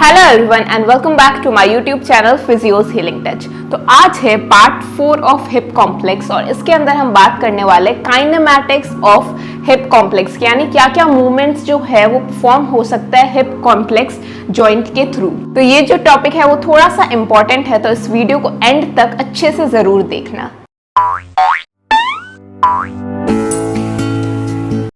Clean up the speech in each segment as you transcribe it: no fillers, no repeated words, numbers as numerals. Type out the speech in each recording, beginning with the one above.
Hello everyone and welcome back to my YouTube channel physios healing touch. तो आज है part 4 of hip complex और इसके अंदर हम बात करने वाले काइनेमैटिक्स ऑफ हिप कॉम्प्लेक्स, यानी क्या क्या मूवमेंट्स जो है वो परफॉर्म हो सकता है हिप कॉम्प्लेक्स जॉइंट के थ्रू। तो ये जो टॉपिक है वो थोड़ा सा इंपॉर्टेंट है, तो इस वीडियो को एंड तक अच्छे से जरूर देखना।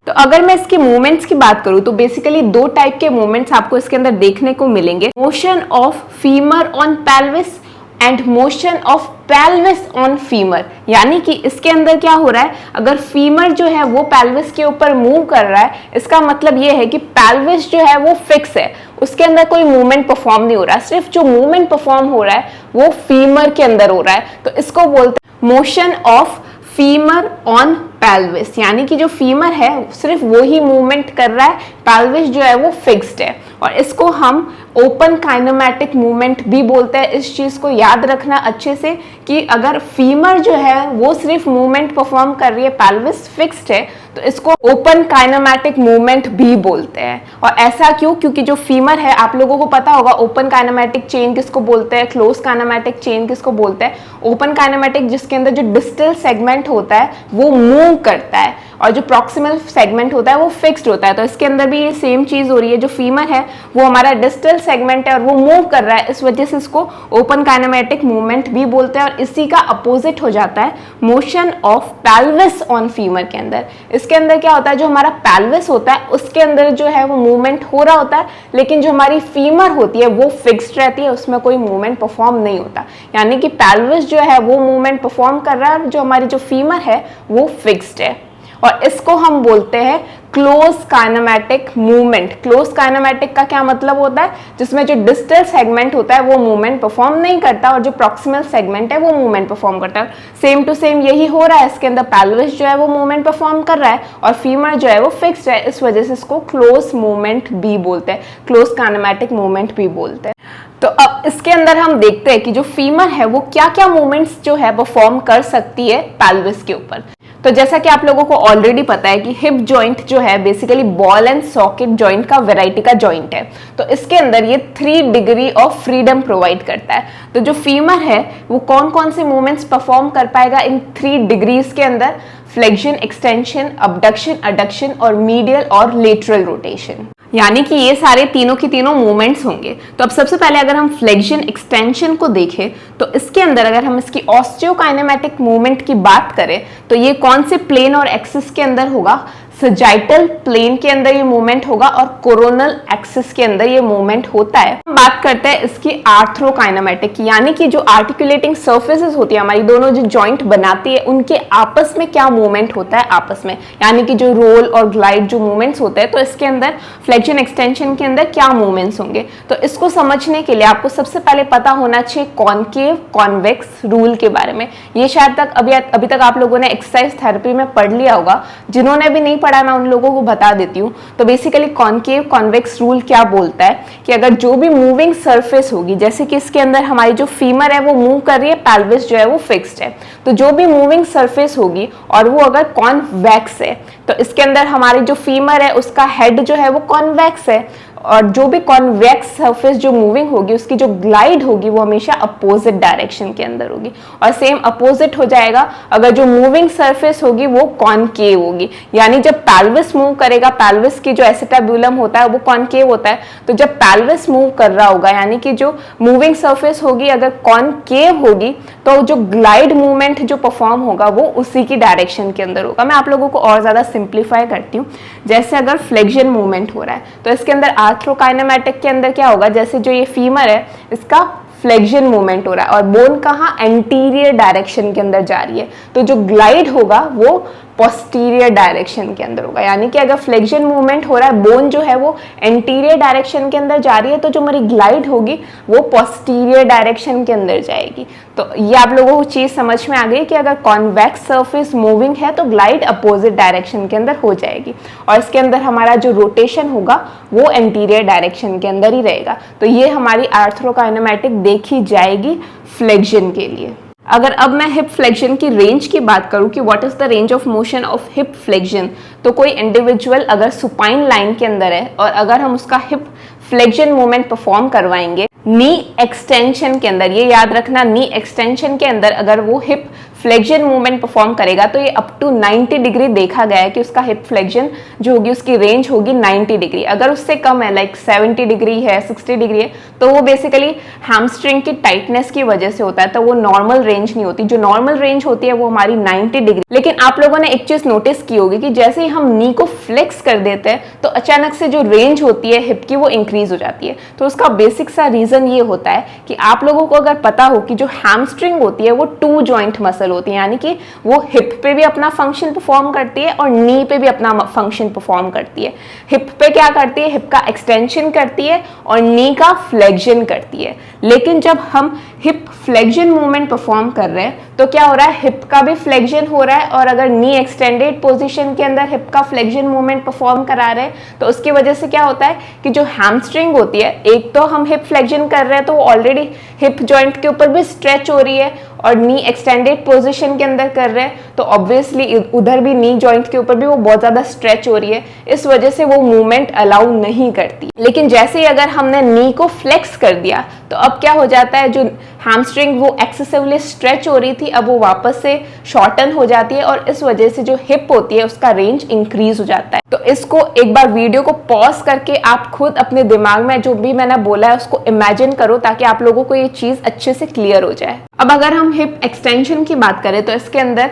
तो अगर मैं इसके मूवमेंट्स की बात करूं तो बेसिकली दो टाइप के मूवमेंट्स आपको इसके अंदर देखने को मिलेंगे, motion of femur on pelvis and motion of pelvis on femur. यानी कि इसके अंदर क्या हो रहा है, अगर फीमर जो है वो पेल्विस के ऊपर मूव कर रहा है, इसका मतलब ये है कि पेल्विस जो है वो फिक्स है, उसके अंदर कोई मूवमेंट परफॉर्म नहीं हो रहा है, सिर्फ जो मूवमेंट परफॉर्म हो रहा है वो फीमर के अंदर हो रहा है। तो इसको बोलते हैं motion of femur on pelvis, यानी कि जो फीमर है सिर्फ वो ही मूवमेंट कर रहा है, पेल्विस जो है वो फिक्स्ड है। और इसको हम ओपन काइनेमैटिक मूवमेंट भी बोलते हैं। इस चीज को याद रखना अच्छे से कि अगर फीमर जो है वो सिर्फ मूवमेंट परफॉर्म कर रही है, पेल्विस फिक्स्ड है, तो इसको ओपन काइनेमैटिक मूवमेंट भी बोलते हैं। और ऐसा क्यों? क्योंकि जो फीमर है, आप लोगों को पता होगा ओपन काइनेमैटिक चेन किसको बोलते हैं, क्लोज काइनेमैटिक चेन किसको बोलते हैं। ओपन काइनेमैटिक जिसके अंदर जो डिस्टल सेगमेंट होता है वो मूव करता है और जो प्रॉक्सिमल सेगमेंट होता है वो फिक्स्ड होता है। तो इसके अंदर भी ये सेम चीज हो रही है, जो फीमर है वो हमारा डिस्टल सेगमेंट है और वो मूव कर रहा है, इस वजह से इसको ओपन काइनेमैटिक मूवमेंट भी बोलते हैं। और इसी का अपोजिट हो जाता है motion of pelvis on femur के अंदर। इसके अंदर क्या होता है, जो हमारा पेल्विस होता है उसके अंदर जो है वो मूवमेंट हो रहा होता है, लेकिन जो हमारी फीमर होती है वो फिक्स्ड रहती है, उसमें कोई मूवमेंट परफॉर्म नहीं होता। यानी कि पेल्विस जो है वो मूवमेंट परफॉर्म कर रहा है और जो हमारी जो फीमर है वो फिक्स्ड है। और इसको हम बोलते हैं close kinematic movement. Close kinematic का क्या मतलब होता है, जिसमें जो डिस्टल सेगमेंट होता है वो मूवमेंट परफॉर्म नहीं करता और जो प्रॉक्सिमल सेगमेंट है वो मूवमेंट परफॉर्म करता है। सेम टू सेम यही हो रहा है, इसके अंदर पेल्विस जो है वो मूवमेंट परफॉर्म कर रहा है और फीमर जो है वो फिक्स्ड है, इस वजह से इसको क्लोज मूवमेंट भी बोलते हैं, क्लोज काइनेमैटिक मूवमेंट भी बोलते हैं। तो अब इसके अंदर हम देखते हैं कि जो फीमर है वो क्या क्या मूवमेंट्स जो है परफॉर्म कर सकती है पेल्विस के ऊपर। तो जैसा कि आप लोगों को ऑलरेडी पता है कि हिप जॉइंट जो है basically ball and socket joint का वैरायटी का जॉइंट है। तो इसके अंदर ये 3 डिग्री ऑफ फ्रीडम प्रोवाइड करता है। तो जो फीमर है वो कौन कौन से मूवमेंट्स परफॉर्म कर पाएगा इन 3 डिग्रीज के अंदर, फ्लेक्शन, एक्सटेंशन, अबडक्शन, अडक्शन और मीडियल और लेटरल रोटेशन, यानी कि ये सारे तीनों की तीनों मूवमेंट्स होंगे। तो अब सबसे पहले अगर हम फ्लेक्शन एक्सटेंशन को देखें तो इसके अंदर अगर हम इसकी ऑस्टियोकाइनेमैटिक मूवमेंट की बात करें तो ये कौन से प्लेन और एक्सिस के अंदर होगा, सजाइटल प्लेन के अंदर ये मूवमेंट होगा और कोरोनल एक्सिस के अंदर ये मूवमेंट होता है। हम बात करते हैं इसकी आर्थ्रोकाइनेमैटिक की, यानी कि जो आर्टिकुलेटिंग सर्फेसेस होती है हमारी, दोनों जो जॉइंट बनाती है उनके आपस में क्या मूवमेंट होता है आपस में, यानी कि जो रोल और ग्लाइड जो मूवमेंट्स होते हैं, तो इसके अंदर फ्लेक्शन एक्सटेंशन के अंदर क्या मूवमेंट्स होंगे। तो इसको समझने के लिए आपको सबसे पहले पता होना चाहिए कॉनकेव कॉन्वेक्स रूल के बारे में। ये शायद तक अभी तक आप लोगों ने एक्सरसाइज थेरेपी में पढ़ लिया होगा, जिन्होंने भी नहीं पढ़ा मैं उन लोगों को बता देती हूँ। तो बेसिकली कॉनकेव कॉन्वेक्स रूल क्या बोलता है कि अगर जो भी मूविंग सरफेस होगी, जैसे कि इसके अंदर हमारी जो फीमर है वो मूव कर रही है, पेल्विस जो है वो फिक्स्ड है, तो जो भी मूविंग सरफेस होगी और वो अगर कॉन्वेक्स है तो इसके अंदर हमारी जो फीमर है उसका हेड जो है वो कॉन्वेक्स है, और जो भी कॉन्वेक्स सरफेस जो मूविंग होगी उसकी जो ग्लाइड होगी वो हमेशा अपोजिट डायरेक्शन के अंदर होगी। और सेम अपोजिट हो जाएगा अगर जो मूविंग सरफेस होगी वो कॉनकेव होगी, यानी जब पेल्विस मूव करेगा, पेल्विस की जो एसिटाब्यूलम होता है वो कॉनकेव होता है, तो जब पेल्विस मूव कर रहा होगा यानी कि जो मूविंग सरफेस होगी अगर कॉनकेव होगी तो जो ग्लाइड मूवमेंट जो परफॉर्म होगा वो उसी की डायरेक्शन के अंदर होगा। मैं आप लोगों को और ज्यादा सिंप्लीफाई करती हूँ। जैसे अगर फ्लेक्शन मूवमेंट हो रहा है तो इसके अंदर आर्थ्रोकाइनेमैटिक के अंदर क्या होगा, जैसे जो ये फीमर है इसका फ्लेक्शन मूवमेंट हो रहा है और बोन कहाँ, एंटीरियर डायरेक्शन के अंदर जा रही है, तो जो ग्लाइड होगा वो पोस्टीरियर डायरेक्शन के अंदर होगा। यानी कि अगर फ्लेक्शन मूवमेंट हो रहा है, बोन जो है वो एंटीरियर डायरेक्शन के अंदर जा रही है, तो जो हमारी ग्लाइड होगी वो पोस्टीरियर डायरेक्शन के अंदर जाएगी। तो ये आप लोगों को चीज समझ में आ गई कि अगर कॉन्वेक्स सरफेस मूविंग है तो ग्लाइड अपोजिट डायरेक्शन के अंदर हो जाएगी और इसके अंदर हमारा जो रोटेशन होगा वो एंटीरियर डायरेक्शन के अंदर ही रहेगा। तो ये हमारी आर्थ्रोकाइनेमैटिक देखी जाएगी फ्लेक्शन के लिए। अगर अब मैं हिप फ्लेक्शन की रेंज की बात करूं कि what is the range of motion of hip flexion, तो कोई इंडिविजुअल अगर सुपाइन लाइन के अंदर है और अगर हम उसका हिप फ्लेक्शन मूवमेंट परफॉर्म करवाएंगे नी एक्सटेंशन के अंदर, ये याद रखना, नी एक्सटेंशन के अंदर अगर वो हिप फ्लेक्शन मूवमेंट परफॉर्म करेगा तो ये अप टू 90 डिग्री देखा गया है कि उसका हिप फ्लेक्शन जो होगी उसकी रेंज होगी 90 डिग्री। अगर उससे कम है लाइक 70 डिग्री है, 60 डिग्री है, तो वो बेसिकली हैमस्ट्रिंग की टाइटनेस की वजह से होता है, तो वो नॉर्मल रेंज नहीं होती। जो नॉर्मल रेंज होती है वो हमारी 90 डिग्री। लेकिन आप लोगों ने एक चीज नोटिस की होगी कि जैसे ही हम नी को फ्लेक्स कर देते हैं तो अचानक से जो रेंज होती है हिप की वो इंक्रीज हो जाती है। तो उसका बेसिक सा रीजन ये होता है कि आप लोगों को अगर पता हो कि जो हैमस्ट्रिंग होती है वो 2 जॉइंट मसल होती है, यानी कि वो हिप पे भी अपना फंक्शन परफॉर्म करती है और नी पे भी अपना फंक्शन परफॉर्म करती है। हिप पे क्या करती है, हिप का एक्सटेंशन करती है और नी का फ्लेक्शन करती है। लेकिन जब हम हिप फ्लेक्शन मूवमेंट परफॉर्म कर रहे हैं तो क्या हो रहा है, हिप का भी फ्लेक्शन हो रहा है और अगर नी एक्सटेंडेड पोजीशन के अंदर हिप का फ्लेक्शन मूवमेंट परफॉर्म करा रहे हैं तो उसकी वजह से क्या होता है कि जो हैमस्ट्रिंग होती है, एक तो हम हिप फ्लेक्शन कर रहे हैं तो वो ऑलरेडी हिप जॉइंट के ऊपर भी स्ट्रेच हो रही है और नी एक्सटेंडेड पोजीशन के अंदर कर रहे हैं तो ऑब्वियसली उधर भी नी जॉइंट के ऊपर भी वो बहुत ज्यादा स्ट्रेच हो रही है, इस वजह से वो मूवमेंट अलाउ नहीं करती। लेकिन जैसे ही अगर हमने नी को फ्लेक्स कर दिया तो अब क्या हो जाता है, जो हैमस्ट्रिंग वो एक्सेसिवली स्ट्रेच हो रही थी अब वो वापस से शॉर्टन हो जाती है और इस वजह से जो हिप होती है उसका रेंज इंक्रीज हो जाता है। तो इसको एक बार वीडियो को पॉज करके आप खुद अपने दिमाग में जो भी मैंने बोला है उसको इमेजिन करो ताकि आप लोगों को ये चीज अच्छे से क्लियर हो जाए। अब अगर हम हिप एक्सटेंशन की बात करें तो इसके अंदर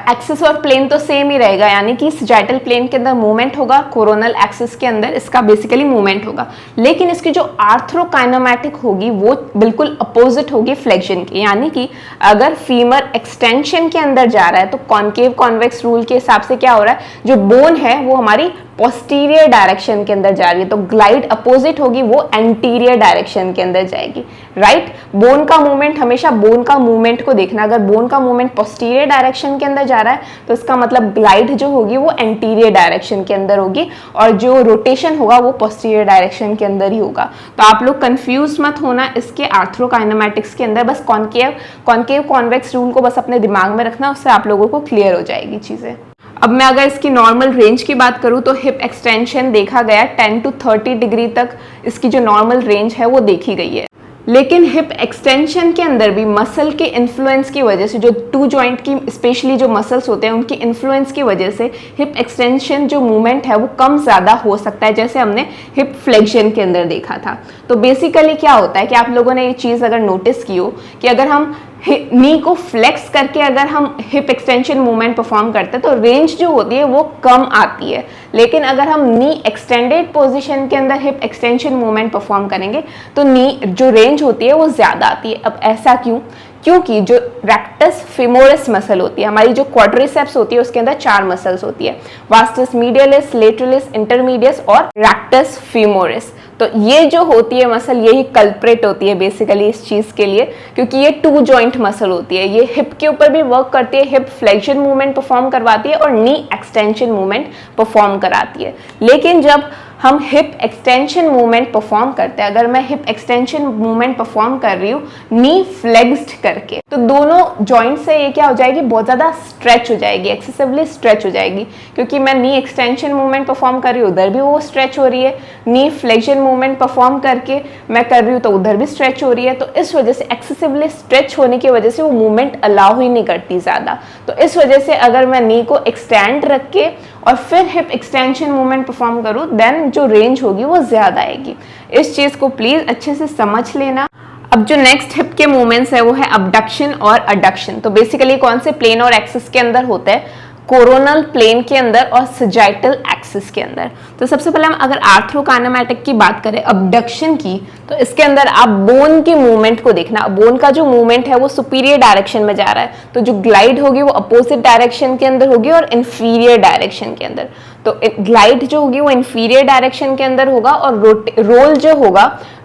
एक्सिस और प्लेन तो सेम ही रहेगा, यानी कि सजाइटल प्लेन के अंदर मूवमेंट होगा, कोरोनल एक्सिस के अंदर इसका बेसिकली मूवमेंट होगा। लेकिन इसकी जो आर्थ्रोकाइनेमैटिक होगी वो बिल्कुल अपोजिट होगी फ्लेक्शन की, यानी कि अगर फीमर एक्सटेंशन के अंदर जा रहा है तो कॉनकेव कॉन्वेक्स रूल के हिसाब से क्या हो रहा है, जो बोन है वो हमारी पोस्टीरियर डायरेक्शन के अंदर जा रही है, तो ग्लाइड अपोजिट होगी, वो एंटीरियर डायरेक्शन के अंदर जाएगी। राइट, बोन का मूवमेंट, हमेशा बोन का मूवमेंट को देखना, अगर बोन का मूवमेंट पोस्टीरियर डायरेक्शन के अंदर जा रहा है तो इसका मतलब ग्लाइड जो होगी वो एंटीरियर डायरेक्शन के अंदर होगी और जो रोटेशन होगा वो पोस्टीरियर डायरेक्शन के अंदर ही होगा। तो आप लोग कंफ्यूज मत होना इसके आर्थ्रोकाइनेमैटिक्स के अंदर, बस कॉनकेव कॉन्वेक्स रूल को बस अपने दिमाग में रखना, उससे आप लोगों को क्लियर हो जाएगी चीजें। अब मैं अगर इसकी नॉर्मल रेंज की बात करूं तो हिप एक्सटेंशन देखा गया 10 to 30 डिग्री तक इसकी जो नॉर्मल रेंज है वो देखी गई है। लेकिन हिप एक्सटेंशन के अंदर भी मसल के इन्फ्लुएंस की वजह से, जो 2 जॉइंट की स्पेशली जो मसल्स होते हैं उनकी इन्फ्लुएंस की वजह से हिप एक्सटेंशन जो मूवमेंट है वो कम ज़्यादा हो सकता है, जैसे हमने हिप फ्लेक्शन के अंदर देखा था। तो बेसिकली क्या होता है कि आप लोगों ने ये चीज़ अगर नोटिस की हो कि अगर हम नी को फ्लेक्स करके अगर हम हिप एक्सटेंशन मूवमेंट परफॉर्म करते हैं तो रेंज जो होती है वो कम आती है। लेकिन अगर हम नी एक्सटेंडेड पोजीशन के अंदर हिप एक्सटेंशन मूवमेंट परफॉर्म करेंगे तो नी जो रेंज होती है वो ज्यादा आती है। अब ऐसा क्यों? क्योंकि जो रेक्टस फेमोरिस मसल होती है, हमारी जो क्वाड्रिसेप्स होती है उसके अंदर 4 मसल्स होती है, वास्टस मीडियलिस, लेटरलिस, इंटरमीडियस और रेक्टस फेमोरिस। तो ये जो होती है मसल यही कल्प्रेट होती है बेसिकली इस चीज के लिए, क्योंकि ये 2 जॉइंट मसल होती है, ये हिप के ऊपर भी वर्क करती है, हिप फ्लेक्शन मूवमेंट परफॉर्म करवाती है और नी एक्सटेंशन मूवमेंट परफॉर्म कराती है। लेकिन जब हम हिप एक्सटेंशन मूवमेंट परफॉर्म करते हैं, अगर मैं हिप एक्सटेंशन मूवमेंट परफॉर्म कर रही हूँ नी फ्लेक्स्ड करके, तो दोनों जॉइंट से ये क्या हो जाएगी, बहुत ज्यादा स्ट्रेच हो जाएगी, एक्सेसिवली स्ट्रेच हो जाएगी, क्योंकि मैं नी एक्सटेंशन मूवमेंट परफॉर्म कर रही हूँ उधर भी वो स्ट्रेच हो रही है, नी फ्लेक्शन मूवमेंट परफॉर्म करके मैं कर रही हूँ तो उधर भी स्ट्रेच हो रही है। तो इस वजह से एक्सेसिवली स्ट्रेच होने की वजह से वो मूवमेंट अलाउ ही नहीं करती ज्यादा। तो इस वजह से अगर मैं नी को एक्सटेंड रख के और फिर हिप एक्सटेंशन मूवमेंट परफॉर्म करूँ देन जो रेंज होगी वो ज्यादा आएगी। इस चीज को प्लीज अच्छे से समझ लेना। अब जो नेक्स्ट हिप के मूवमेंट्स है वो है अबडक्शन और अडक्शन। तो बेसिकली कौन से प्लेन और एक्सिस के अंदर होता है, कोरोनल प्लेन के अंदर और सजाइटल एक्सिस के अंदर। तो सबसे पहले हम अगर आर्थ्रोकाइनेमैटिक की बात करें अबडक्शन की, तो इसके अंदर आप बोन की मूवमेंट को देखना। बोन का जो मूवमेंट है वो सुपीरियर डायरेक्शन में जा रहा है, तो जो ग्लाइड होगी वो अपोजिट डायरेक्शन के अंदर होगी और इंफीरियर डायरेक्शन के अंदर। तो ग्लाइड जो होगी वो इंफीरियर डायरेक्शन के अंदर होगा और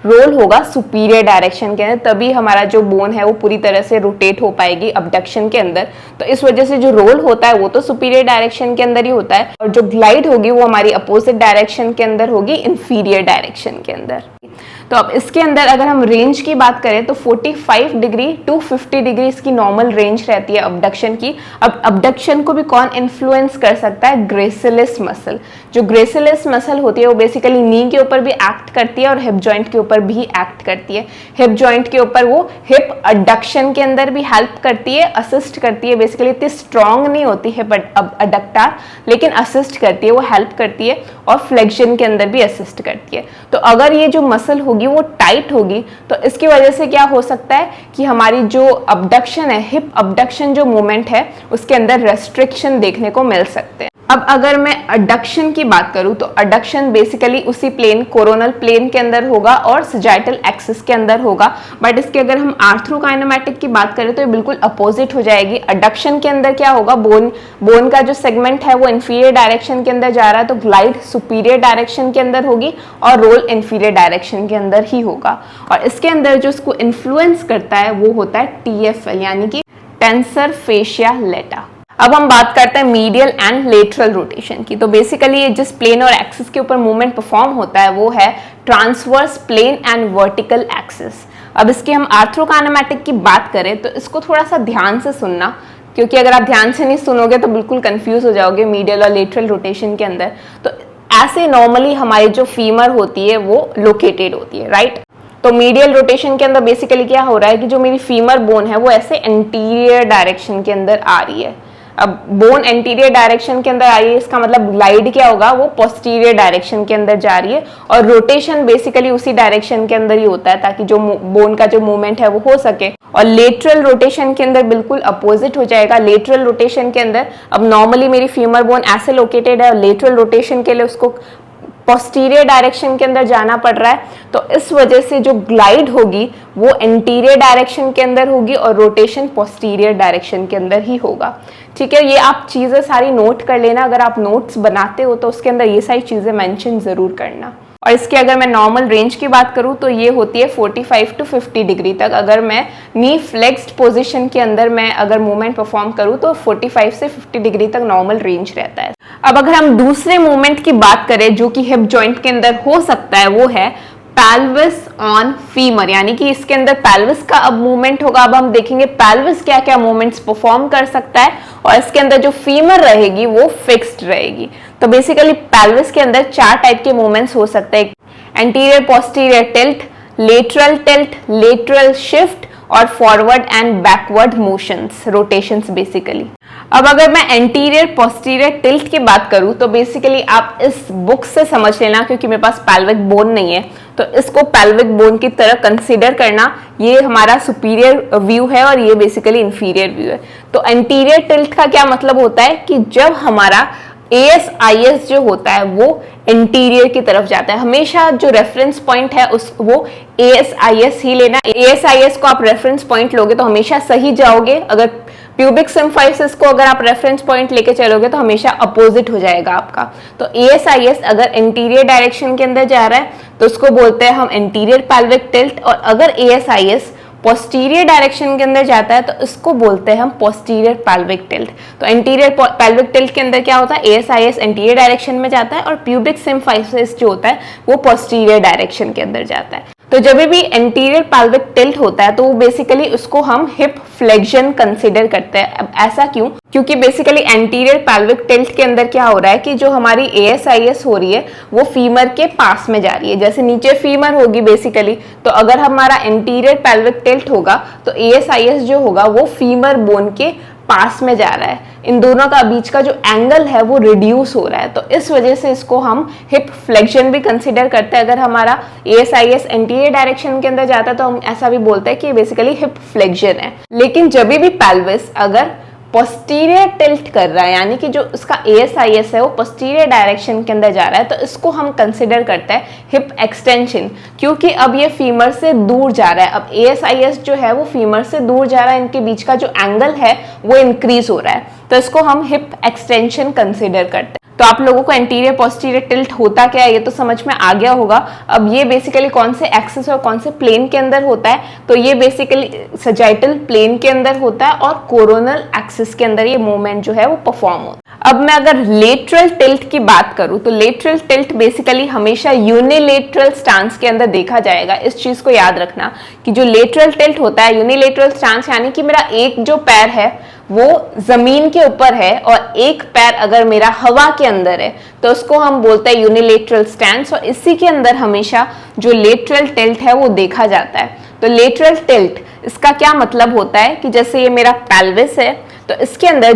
रोल होगा सुपीरियर डायरेक्शन के अंदर, तभी हमारा जो बोन है वो पूरी तरह से रोटेट हो पाएगी अबडक्शन के अंदर। तो इस वजह से जो रोल होता है वो तो सुपीरियर डायरेक्शन के अंदर ही होता है और जो ग्लाइड होगी वो हमारी अपोजिट डायरेक्शन के अंदर होगी, इंफीरियर डायरेक्शन के अंदर। तो अब इसके अंदर अगर हम रेंज की बात करें तो 45 डिग्री टू 50 डिग्री इसकी नॉर्मल रेंज रहती है अबडक्शन की। अब अबडक्शन को भी कौन इन्फ्लुएंस कर सकता है? Gracilis muscle. जो ग्रेसिलिस मसल होती है वो बेसिकली नी के ऊपर भी एक्ट करती है और हिप जॉइंट के ऊपर भी एक्ट करती है। हिप जॉइंट के ऊपर वो हिप अडक्शन के अंदर भी हेल्प करती है, असिस्ट करती है। बेसिकली इतनी स्ट्रांग नहीं होती है बट अडक्टर, लेकिन असिस्ट करती है, वो हेल्प करती है और फ्लेक्शन के अंदर भी असिस्ट करती है। तो अगर ये जो मसल होगी वो टाइट होगी तो इसकी वजह से क्या हो सकता है कि हमारी जो अबडक्शन है, हिप अबडक्शन जो मूवमेंट है उसके अंदर रेस्ट्रिक्शन देखने को मिल सकते हैं। अब अगर मैं अडक्शन की बात करूं तो अडक्शन बेसिकली उसी प्लेन कोरोनल प्लेन के अंदर होगा और सजाइटल एक्सिस के अंदर होगा। बट इसके अगर हम आर्थ्रोकाइनेमैटिक की बात करें तो ये बिल्कुल अपोजिट हो जाएगी। अडक्शन के अंदर क्या होगा, बोन का जो सेगमेंट है वो इंफीरियर डायरेक्शन के अंदर जा रहा है तो ग्लाइड सुपीरियर डायरेक्शन के अंदर होगी और रोल इंफीरियर डायरेक्शन के अंदर ही होगा। और इसके अंदर जो इसको इन्फ्लुएंस करता है वो होता है TFL यानी कि टेंसर फेशिया लेटा। अब हम बात करते हैं मीडियल एंड लेटरल रोटेशन की। तो बेसिकली ये जिस प्लेन और एक्सिस के ऊपर मूवमेंट परफॉर्म होता है वो है transverse plane and vertical axis. अब इसकी हम आर्थ्रोकाइनेमैटिक की बात करें तो इसको थोड़ा सा ध्यान से सुनना, क्योंकि अगर आप ध्यान से नहीं सुनोगे तो बिल्कुल कंफ्यूज हो जाओगे मीडियल और लेटरल रोटेशन के अंदर। तो ऐसे नॉर्मली हमारी जो फीमर होती है वो लोकेटेड होती है, राइट। तो मीडियल रोटेशन के अंदर बेसिकली क्या हो रहा है कि जो मेरी फीमर बोन है वो ऐसे एंटीरियर डायरेक्शन के अंदर आ रही है। अब बोन एंटीरियर डायरेक्शन के अंदर आई है, इसका मतलब ग्लाइड क्या होगा, वो पोस्टीरियर डायरेक्शन के अंदर जा रही है और रोटेशन बेसिकली उसी डायरेक्शन के अंदर ही होता है ताकि जो बोन का जो मूवमेंट है वो हो सके। और लेटरल रोटेशन के अंदर बिल्कुल अपोजिट हो जाएगा। लेटरल रोटेशन के अंदर अब नॉर्मली मेरी फीमर बोन ऐसे लोकेटेड है और लेटरल रोटेशन के लिए उसको पोस्टीरियर डायरेक्शन के अंदर जाना पड़ रहा है, तो इस वजह से जो ग्लाइड होगी वो एंटीरियर डायरेक्शन के अंदर होगी और रोटेशन पोस्टीरियर डायरेक्शन के अंदर ही होगा। ठीक है, ये आप चीजें सारी नोट कर लेना। अगर आप नोट्स बनाते हो तो उसके अंदर ये सारी चीजें मेंशन जरूर करना। और इसके अगर मैं नॉर्मल रेंज की बात करूं तो ये होती है 45 टू 50 डिग्री तक। अगर मैं नी फ्लेक्स्ड पोजीशन के अंदर मैं अगर मूवमेंट परफॉर्म करूं तो 45 से 50 डिग्री तक नॉर्मल रेंज रहता है। अब अगर हम दूसरे मूवमेंट की बात करें जो कि हिप जॉइंट के अंदर हो सकता है वो है पेल्विस ऑन फीमर, यानी कि इसके अंदर पेल्विस का अब मूवमेंट होगा। अब हम देखेंगे पेल्विस क्या क्या मूवमेंट्स परफॉर्म कर सकता है और इसके अंदर जो फीमर रहेगी वो फिक्स्ड रहेगी। तो बेसिकली पेल्विस के अंदर 4 टाइप के मूवमेंट्स हो सकते हैं, anterior posterior tilt, lateral shift और forward and backward motions, rotations basically. अब अगर मैं एंटीरियर पोस्टीरियर टिल्ट की बात करूं तो बेसिकली आप इस बुक से समझ लेना, क्योंकि मेरे पास पेल्विक बोन नहीं है तो इसको पेल्विक बोन की तरह कंसीडर करना। ये हमारा सुपीरियर व्यू है और ये बेसिकली इंफीरियर व्यू है। तो एंटीरियर टिल्ट का क्या मतलब होता है कि जब हमारा ASIS जो होता है वो इंटीरियर की तरफ जाता है। हमेशा जो रेफरेंस पॉइंट है वो ASIS ही लेना। ASIS को आप रेफरेंस पॉइंट लोगे तो हमेशा सही जाओगे। अगर प्यूबिक सिम्फाइसिस को अगर आप रेफरेंस पॉइंट लेके चलोगे तो हमेशा अपोजिट हो जाएगा आपका। तो ASIS अगर इंटीरियर डायरेक्शन के अंदर जा रहा है तो उसको बोलते हैं हम इंटीरियर पेल्विक टिल्ट, और अगर ASIS पोस्टीरियर डायरेक्शन के अंदर जाता है तो इसको बोलते हैं हम पोस्टीरियर पेल्विक टिल्ट। तो इंटीरियर पेल्विक टिल्ट के अंदर क्या होता है, ASIS इंटीरियर डायरेक्शन में जाता है और प्यूबिक सिम्फाइसिस जो होता है वो पोस्टीरियर डायरेक्शन के अंदर जाता है। तो जब भी एंटीरियर पेल्विक टिल्ट होता है तो बेसिकली उसको हम हिप फ्लेक्शन कंसीडर करते हैं। अब ऐसा क्यों? क्योंकि बेसिकली एंटीरियर पेल्विक टिल्ट के अंदर क्या हो रहा है कि जो हमारी ASIS हो रही है वो फीमर के पास में जा रही है। जैसे नीचे फीमर होगी बेसिकली, तो अगर हमारा एंटीरियर पेल्विक टिल्ट होगा तो ASIS जो होगा वो फीमर बोन के पास में जा रहा है। इन दोनों का बीच का जो एंगल है वो रिड्यूस हो रहा है, तो इस वजह से इसको हम हिप फ्लेक्शन भी कंसीडर करते हैं। अगर हमारा ASIS एंटीरियर डायरेक्शन के अंदर जाता है तो हम ऐसा भी बोलते हैं कि ये बेसिकली हिप फ्लेक्शन है। लेकिन जब भी पेल्विस अगर पोस्टीरियर टिल्ट कर रहा है, यानी कि जो उसका ASIS है वो पोस्टीरियर डायरेक्शन के अंदर जा रहा है, तो इसको हम कंसिडर करते हैं हिप एक्सटेंशन, क्योंकि अब ये फीमर से दूर जा रहा है। अब ASIS जो है वो फीमर से दूर जा रहा है, इनके बीच का जो एंगल है वो इंक्रीज हो रहा है, तो इसको हम हिप एक्सटेंशन कंसिडर करते हैं। तो आप लोगों को एंटीरियर पोस्टीरियर टिल्ट होता क्या है ये तो समझ में आ गया होगा। अब ये बेसिकली कौन से एक्सिस और कौन से प्लेन के अंदर होता है, तो ये बेसिकली सजाइटल प्लेन के अंदर होता है और कोरोनल एक्सिस के अंदर ये मूवमेंट जो है वो परफॉर्म होता है। अब मैं अगर लेटरल टिल्ट की बात करूं तो लेटरल टिल्ट बेसिकली हमेशा यूनिलेटरल स्टांस के अंदर देखा जाएगा। इस चीज को याद रखना कि जो लेटरल टिल्ट होता है यूनिलेटरल स्टांस यानी कि मेरा एक जो पैर है वो जमीन के ऊपर है और एक पैर अगर मेरा हवा के अंदर है तो उसको हम बोलते हैं यूनिलेटरल स्टैंस, और इसी के अंदर हमेशा जो लेटरल टिल्ट है वो देखा जाता है। तो लेटरल टिल्ट इसका क्या मतलब होता है कि जैसे ये मेरा पेल्विस है तो इसके अंदर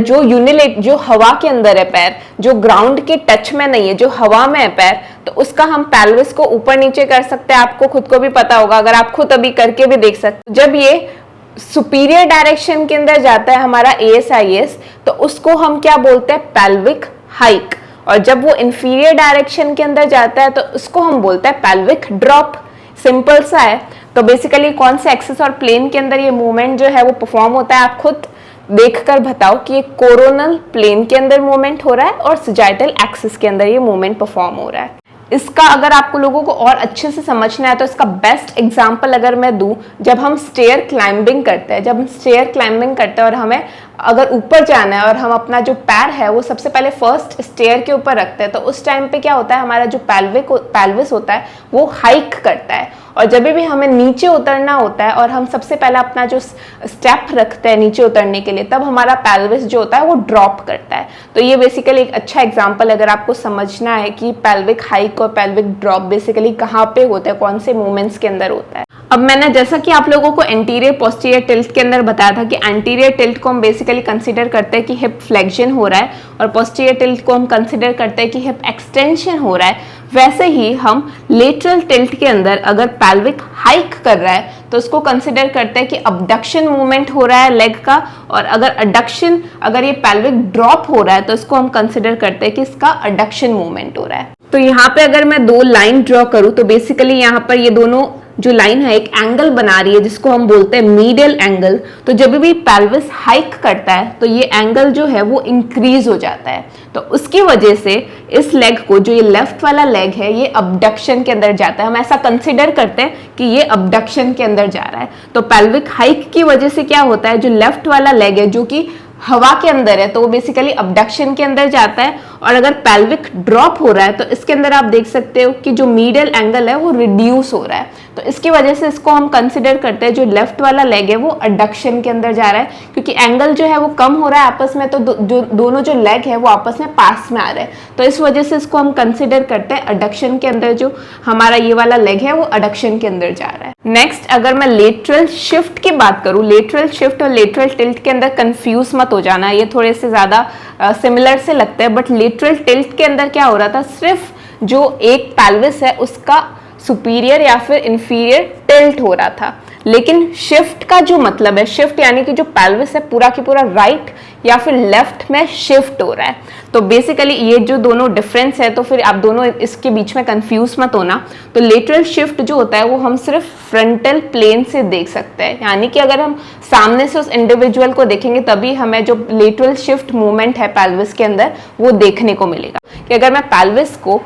जो हवा के अंदर है पैर, जो ग्राउंड के टच में नहीं है, जो हवा में है पैर, तो उसका हम पेल्विस को ऊपर नीचे कर सकते हैं। आपको खुद को भी पता होगा, अगर आप खुद अभी करके भी देख सकते। जब ये सुपीरियर डायरेक्शन के अंदर जाता है हमारा ASIS तो उसको हम क्या बोलते हैं, पेल्विक हाइक, और जब वो इंफीरियर डायरेक्शन के अंदर जाता है तो उसको हम बोलते हैं पेल्विक ड्रॉप। सिंपल सा है। तो बेसिकली कौन से एक्सिस और प्लेन के अंदर ये मूवमेंट जो है वो परफॉर्म होता है, आप खुद देखकर बताओ कि ये कोरोनल प्लेन के अंदर मूवमेंट हो रहा है और सजाइटल एक्सिस के अंदर ये मूवमेंट परफॉर्म हो रहा है। इसका अगर आपको लोगों को और अच्छे से समझना है तो इसका बेस्ट एग्जांपल अगर मैं दूं, जब हम स्टेयर क्लाइंबिंग करते हैं और हमें अगर ऊपर जाना है और हम अपना जो पैर है वो सबसे पहले फर्स्ट स्टेयर के ऊपर रखते हैं तो उस टाइम पे क्या होता है, हमारा जो पेल्विस होता है वो हाइक करता है, और जब भी हमें नीचे उतरना होता है और हम सबसे पहले अपना जो स्टेप रखते हैं नीचे उतरने के लिए तब हमारा पेल्विस जो होता है वो ड्रॉप करता है। तो ये बेसिकली एक अच्छा एग्जांपल अगर आपको समझना है कि पेल्विक हाइक और पेल्विक ड्रॉप बेसिकली कहाँ पे होता है, कौन से मूवमेंट्स के अंदर होता है। अब मैंने जैसा कि आप लोगों को एंटीरियर पोस्टीरियर टिल्ट के अंदर बताया था कि एंटीरियर टिल्ट को हम बेसिकली कंसीडर करते हैं कि हिप फ्लेक्शन हो रहा है और पोस्टीरियर टिल्ट को हम कंसीडर करते हैं कि हिप एक्सटेंशन हो रहा है, वैसे ही हम लेटरल टिल्ट के अंदर अगर पेल्विक हाइक कर रहा है तो उसको कंसीडर करते हैं कि अबडक्शन मूवमेंट हो रहा है लेग का, और अगर ये पेल्विक ड्रॉप हो रहा है तो इसको हम कंसीडर करते हैं कि इसका अडक्शन मूवमेंट हो रहा है। तो यहाँ पे अगर मैं दो लाइन ड्रॉ करूं तो बेसिकली यहाँ पर ये दोनों जो लाइन है एक एंगल बना रही है जिसको हम बोलते हैं मीडियल एंगल। तो जब भी पेल्विस हाइक करता है तो ये एंगल जो है वो इंक्रीज हो जाता है, तो उसकी वजह से इस लेग को, जो ये लेफ्ट वाला लेग है, ये अबडक्शन के अंदर जाता है। हम ऐसा कंसिडर करते हैं कि ये अबडक्शन के अंदर जा रहा है। तो पेल्विक हाइक की वजह से क्या होता है, जो लेफ्ट वाला लेग है जो कि हवा के अंदर है तो वो बेसिकली अबडक्शन के अंदर जाता है, और अगर पेल्विक ड्रॉप हो रहा है तो इसके अंदर आप देख सकते हो कि जो मीडियल एंगल है वो रिड्यूस हो रहा है। तो इसकी वजह से इसको हम कंसिडर करते हैं जो लेफ्ट वाला लेग है वो अडक्शन के अंदर जा रहा है, क्योंकि एंगल जो है वो कम हो रहा है आपस में, तो दोनों जो लेग है वो आपस में पास में आ रहे हैं, तो इस वजह से इसको हम कंसिडर करते हैं अडक्शन के अंदर, जो हमारा ये वाला लेग है वो अडक्शन के अंदर जा रहा है। नेक्स्ट अगर मैं लेटरल शिफ्ट की बात करूं, लेटरल शिफ्ट और लेटरल टिल्ट के अंदर कंफ्यूज मत हो जाना, ये थोड़े से ज्यादा सिमिलर से लगते हैं, बट लेटरल टिल्ट के अंदर क्या हो रहा था, सिर्फ जो एक पेल्विस है उसका सुपीरियर या फिर इंफीरियर टिल्ट हो रहा था। लेकिन शिफ्ट का जो मतलब है, शिफ्ट यानी कि जो पेल्विस है पूरा की पूरा राइट या फिर लेफ्ट में शिफ्ट हो रहा है। तो बेसिकली ये जो दोनों डिफरेंस है, तो फिर आप दोनों इसके बीच में कंफ्यूज मत होना। तो लेटरल शिफ्ट जो होता है वो हम सिर्फ फ्रंटल प्लेन से देख सकते हैं, यानी कि अगर हम सामने से उस इंडिविजुअल को देखेंगे तभी हमें जो लेटरल शिफ्ट मूवमेंट है पेल्विस के अंदर वो देखने को मिलेगा। कि अगर मैं पेल्विस को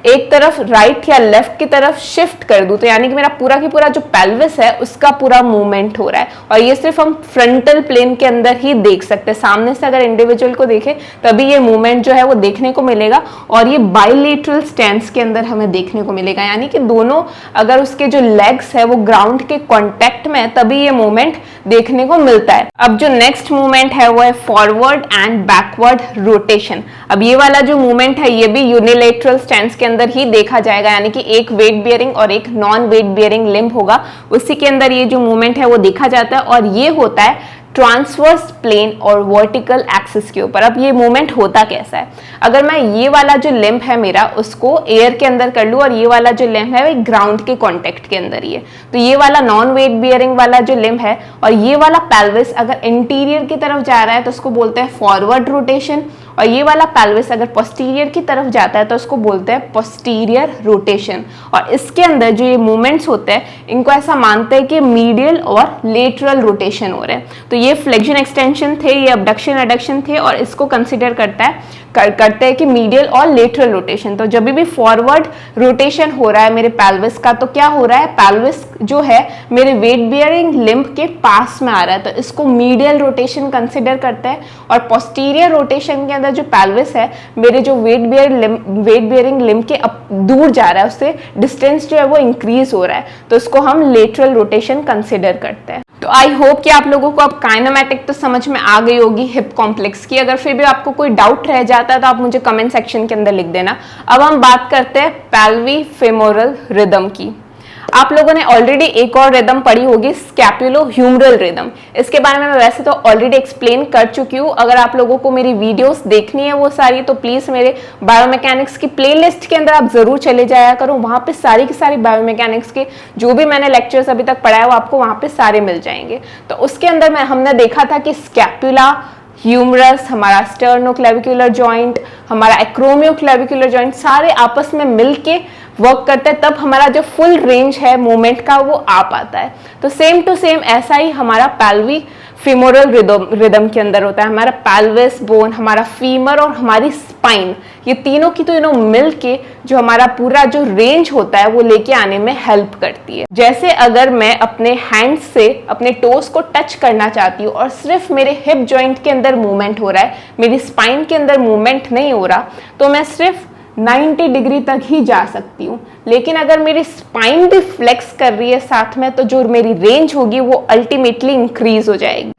एक तरफ राइट या लेफ्ट की तरफ शिफ्ट कर दूं तो यानी कि मेरा पूरा की पूरा जो पेल्विस है उसका पूरा मूवमेंट हो रहा है, और ये सिर्फ हम फ्रंटल प्लेन के अंदर ही देख सकते हैं। सामने से अगर इंडिविजुअल को देखें तभी ये मूवमेंट जो है वो देखने को मिलेगा, और ये बाइलेटरल स्टैंस के अंदर हमें देखने को मिलेगा, यानी कि दोनों अगर उसके जो लेग्स है वो ग्राउंड के कॉन्टेक्ट में है तभी ये मूवमेंट देखने को मिलता है। अब जो नेक्स्ट मूवमेंट है वो है फॉरवर्ड एंड बैकवर्ड रोटेशन। अब ये वाला जो मूवमेंट है ये भी यूनिलेटरल स्टैंस के अंदर ही देखा जाएगा, यानी कि एक वेट बियरिंग और एक नॉन वेट बियरिंग लिम्ब होगा, उसी के अंदर ये जो मूवमेंट है वो देखा जाता है, और ये होता है ट्रांसवर्स प्लेन और वर्टिकल एक्सिस के ऊपर। अब ये मूवमेंट होता कैसा है, अगर मैं ये वाला जो लिम्ब है मेरा उसको एयर के अंदर कर लूं और ये वाला जो लिम्ब है वो ग्राउंड के कॉन्टेक्ट के अंदर ही है, तो ये वाला नॉन वेट बियरिंग वाला जो लिम्ब है और ये वाला पेल्विस अगर इंटीरियर की तरफ जा रहा है तो उसको बोलते हैं फॉरवर्ड रोटेशन, और ये वाला पेल्विस अगर पोस्टीरियर की तरफ जाता है तो उसको बोलते हैं पोस्टीरियर रोटेशन। और इसके अंदर जो ये मूवमेंट्स होते हैं इनको ऐसा मानते हैं कि मीडियल और लेटरल रोटेशन हो रहे हैं। तो ये ये फ्लेक्शन एक्सटेंशन थे, ये अबडक्शन एडक्शन थे, और इसको कंसिडर करते हैं कि मीडियल और लेटरल रोटेशन। तो जब भी फॉरवर्ड रोटेशन हो रहा है मेरे पेल्विस का, तो क्या हो रहा है, पेल्विस जो है मेरे वेट बियरिंग लिम्ब के पास में आ रहा है, तो इसको मीडियल रोटेशन कंसिडर करते हैं। और पोस्टीरियर रोटेशन के अंदर जो पेल्विस है मेरे जो वेट बियरिंग लिम्ब के दूर जा रहा है, उससे डिस्टेंस जो है वो इंक्रीज हो रहा है, तो इसको हम लेटरल रोटेशन कंसिडर करते हैं। तो आई होप कि आप लोगों को अब काइनेमैटिक तो समझ में आ गई होगी हिप कॉम्प्लेक्स की। अगर फिर भी आपको कोई डाउट रह जाता है तो आप मुझे कमेंट सेक्शन के अंदर लिख देना। अब हम बात करते हैं पैल्वी फेमोरल रिदम की। आप लोगों ने ऑलरेडी एक और रिदम पढ़ी होगी, स्कैपुलो ह्यूमरल रिदम। इसके बारे में मैं वैसे तो ऑलरेडी एक्सप्लेन कर चुकी हूँ। अगर आप लोगों को मेरी वीडियोस देखनी है वो सारी, तो प्लीज मेरे बायोमैकेनिक्स की प्लेलिस्ट के अंदर आप जरूर चले जाया करो। वहां पे सारी की सारी बायोमैकेनिक्स के जो भी मैंने लेक्चर्स अभी तक पढ़ाया वो आपको वहां पे सारे मिल जाएंगे। तो उसके अंदर हमने देखा था कि स्कैपुला, ह्यूमरस, हमारा स्टर्नोक्लेविकुलर जॉइंट, हमारा एक्रोमियोक्लेविकुलर जॉइंट सारे आपस में मिलके वर्क करते हैं, तब हमारा जो फुल रेंज है मूवमेंट का वो आ पाता है। तो सेम टू सेम ऐसा ही हमारा पैल्वी फीमोरल रिदम के अंदर होता है। हमारा पैल्विस बोन, हमारा फीमर और हमारी स्पाइन, ये तीनों की तो मिल के जो हमारा पूरा जो रेंज होता है वो लेके आने में हेल्प करती है। जैसे अगर मैं अपने हैंड से अपने टोस को टच करना चाहती हूँ और सिर्फ मेरे हिप जॉइंट के अंदर मूवमेंट हो रहा है, मेरी स्पाइन के अंदर मूवमेंट नहीं हो रहा, तो मैं सिर्फ 90 डिग्री तक ही जा सकती हूँ। लेकिन अगर मेरी स्पाइन भी फ्लेक्स कर रही है साथ में, तो जो मेरी रेंज होगी वो अल्टीमेटली इंक्रीज हो जाएगी।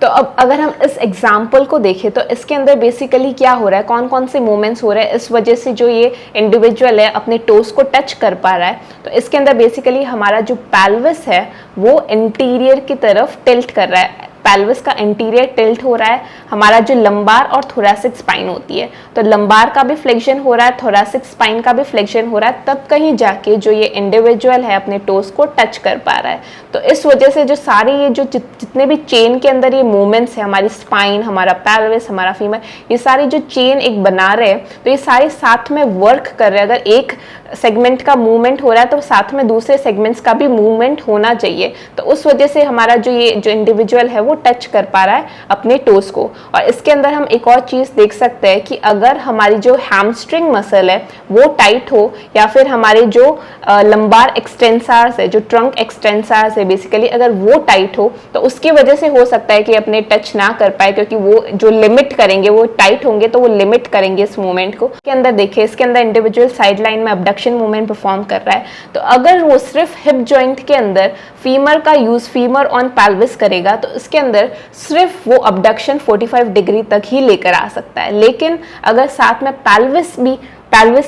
तो अब अगर हम इस एग्जाम्पल को देखें तो इसके अंदर बेसिकली क्या हो रहा है, कौन कौन से मूवमेंट्स हो रहे हैं, इस वजह से जो ये इंडिविजुअल है अपने टोस को टच कर पा रहा है। तो इसके अंदर बेसिकली हमारा जो पेल्विस है वो इंटीरियर की तरफ टिल्ट कर रहा है, पेल्विस का इंटीरियर टिल्ट हो रहा है। हमारा जो लंबार और थोरैसिक स्पाइन होती है, तो लंबार का भी फ्लेक्शन हो रहा है, थोरैसिक स्पाइन का भी फ्लेक्शन हो रहा है, तब कहीं जाके जो ये इंडिविजुअल है अपने टोस को टच कर पा रहा है। तो इस वजह से जो सारे ये जो जितने भी चेन के अंदर ये मूवमेंट्स है, हमारी स्पाइन, हमारा पेल्विस, हमारा फीमर, ये सारी जो चेन एक बना रहे हैं, तो ये सारे साथ में वर्क कर रहे हैं। अगर एक सेगमेंट का मूवमेंट हो रहा है तो साथ में दूसरे सेगमेंट्स का भी मूवमेंट होना चाहिए। तो उस वजह से हमारा जो ये जो इंडिविजुअल है वो टच कर पा रहा है अपने टोस को। और इसके अंदर हम एक और चीज देख सकते हैं कि अगर हमारी जो हैमस्ट्रिंग मसल है वो टाइट हो, या फिर हमारे जो लंबार एक्सटेंसर्स है, जो ट्रंक एक्सटेंसर्स है बेसिकली, अगर वो टाइट हो, तो उसकी वजह से हो सकता है कि अपने टच ना कर पाए, क्योंकि वो जो लिमिट करेंगे, वो टाइट होंगे तो वो लिमिट करेंगे इस मूवमेंट को। इसके अंदर देखिए, इसके अंदर इंडिविजुअल साइड लाइन में अबडक्शन मूवमेंट परफॉर्म कर रहा है। तो अगर वो सिर्फ हिप जॉइंट के अंदर फीमर का यूज, फीमर ऑन पेल्विस करेगा, तो इसके अंदर सिर्फ वो अबडक्शन 45 डिग्री तक ही लेकर आ सकता है। लेकिन अगर साथ में पेल्विस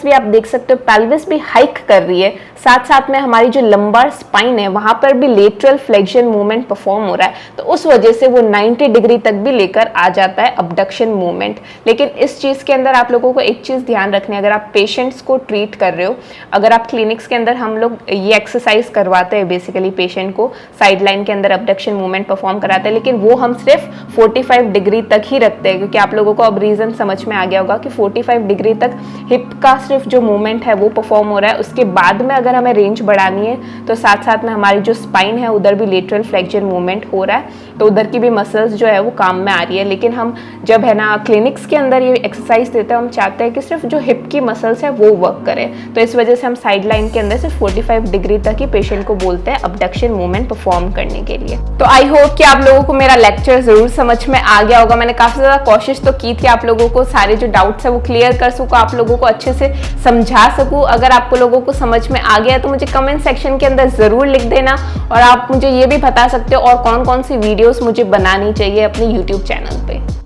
भी आप देख सकते हो, पेल्विस भी हाइक कर रही है, साथ साथ में हमारी जो लंबार स्पाइन है वहां पर भी लेटरल फ्लेक्शन मूवमेंट परफॉर्म हो रहा है, तो उस वजह से वो 90 डिग्री तक भी लेकर आ जाता है अबडक्शन मूवमेंट। लेकिन इस चीज के अंदर आप लोगों को एक चीज ध्यान रखनी है, अगर आप पेशेंट्स को ट्रीट कर रहे हो, अगर आप क्लिनिक्स के अंदर हम लोग ये एक्सरसाइज करवाते हैं, बेसिकली पेशेंट को साइड लाइन के अंदर अबडक्शन मूवमेंट परफॉर्म कराते हैं, लेकिन वो हम सिर्फ 45 डिग्री तक ही रखते हैं, क्योंकि आप लोगों को अब रीजन समझ में आ गया होगा कि 45 डिग्री तक हिप का सिर्फ जो मूवमेंट है वो परफॉर्म हो रहा है। उसके बाद में अगर हमें रेंज बढ़ानी है तो साथ साथ में हमारी जो स्पाइन है उधर भी लेटरल फ्लेक्शन मूवमेंट हो रहा है, तो उधर की भी मसल्स जो है वो काम में आ रही है। लेकिन हम जब है ना क्लिनिक्स के अंदर ये एक्सरसाइज देते हैं, हम चाहते हैं कि सिर्फ जो हिप की मसल्स है वो वर्क करें, तो इस वजह से हम साइड लाइन के अंदर सिर्फ 45 डिग्री तक ही पेशेंट को बोलते हैं अबडक्शन मूवमेंट परफॉर्म करने के लिए। तो आई होप कि आप लोगों को मेरा लेक्चर जरूर समझ में आ गया होगा। मैंने काफी ज्यादा कोशिश तो की थी आप लोगों को सारे जो डाउट्स है वो क्लियर कर सकूं, आप लोगों को अच्छे से समझा सकूं। अगर आपको लोगों को समझ में आ गया तो मुझे कमेंट सेक्शन के अंदर जरूर लिख देना, और आप मुझे ये भी बता सकते हो और कौन कौन सी वीडियोस मुझे बनानी चाहिए अपने YouTube चैनल पे।